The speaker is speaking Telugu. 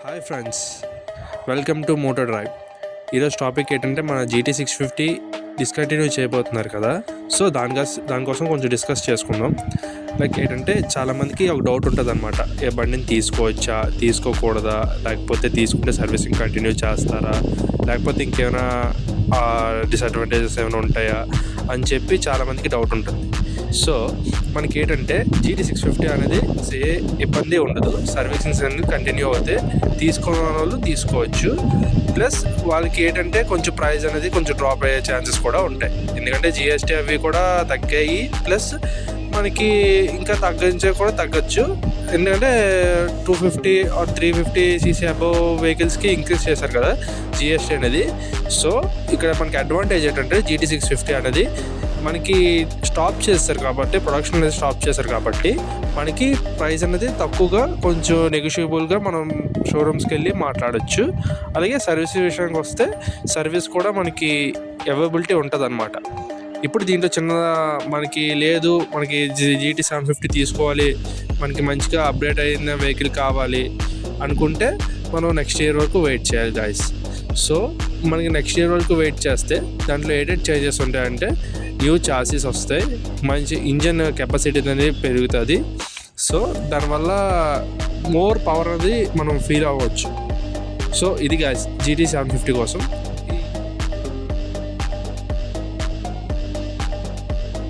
Hi friends, welcome to moto drive. ఈరోజు టాపిక్ ఏంటంటే మన GT650 డిస్కంటిన్యూ చేయబోతున్నారు కదా. సో దానికోసం కొంచెం డిస్కస్ చేసుకుందాం. లైక్ ఏంటంటే చాలామందికి ఒక డౌట్ ఉంటుంది అనమాట, ఏ బండిని తీసుకోవచ్చా తీసుకోకూడదా, లేకపోతే తీసుకుంటే సర్వీసింగ్ కంటిన్యూ చేస్తారా, లేకపోతే ఇంకేమైనా డిసడ్వాంటేజెస్ ఏమైనా ఉంటాయా అని చెప్పి చాలామందికి డౌట్ ఉంటుంది. సో మనకి ఏంటంటే GT650 అనేది ఏ ఇబ్బంది ఉండదు, సర్వీసింగ్స్ అనేది కంటిన్యూ అవుతే తీసుకున్న వాళ్ళు తీసుకోవచ్చు. ప్లస్ వాళ్ళకి ఏంటంటే కొంచెం ప్రైస్ అనేది కొంచెం డ్రాప్ అయ్యే ఛాన్సెస్ కూడా ఉంటాయి, ఎందుకంటే GST అవి కూడా తగ్గాయి. ప్లస్ మనకి ఇంకా తగ్గచ్చు, ఎందుకంటే 250 ఆర్ 350cc అబోవ్ వెహికల్స్కి ఇంక్రీజ్ చేశారు కదా GST అనేది. సో ఇక్కడ మనకి అడ్వాంటేజ్ ఏంటంటే GT650 అనేది మనకి స్టాప్ చేస్తారు కాబట్టి, ప్రొడక్షన్ అనేది స్టాప్ చేస్తారు కాబట్టి మనకి ప్రైస్ అనేది తక్కువగా కొంచెం నెగోషియబుల్గా మనం షోరూమ్స్కి వెళ్ళి మాట్లాడచ్చు. అలాగే సర్వీస్ విషయానికి వస్తే సర్వీస్ కూడా మనకి అవైలబిలిటీ ఉంటుంది అన్నమాట. ఇప్పుడు దీంట్లో చిన్న మనకి లేదు, మనకి GT750 తీసుకోవాలి, మనకి మంచిగా అప్డేట్ అయిన వెహికల్ కావాలి అనుకుంటే మనం నెక్స్ట్ ఇయర్ వరకు వెయిట్ చేయాలి గాయస్. సో మనకి నెక్స్ట్ ఇయర్ వరకు వెయిట్ చేస్తే దాంట్లో ఏదైతే చేంజెస్ ఉంటాయంటే న్యూ చాసీస్ వస్తాయి, మంచి ఇంజన్ కెపాసిటీ అనేది పెరుగుతుంది. సో దానివల్ల మోర్ పవర్ అనేది మనం ఫీల్ అవ్వచ్చు. సో ఇది గాయస్ GT750 కోసం.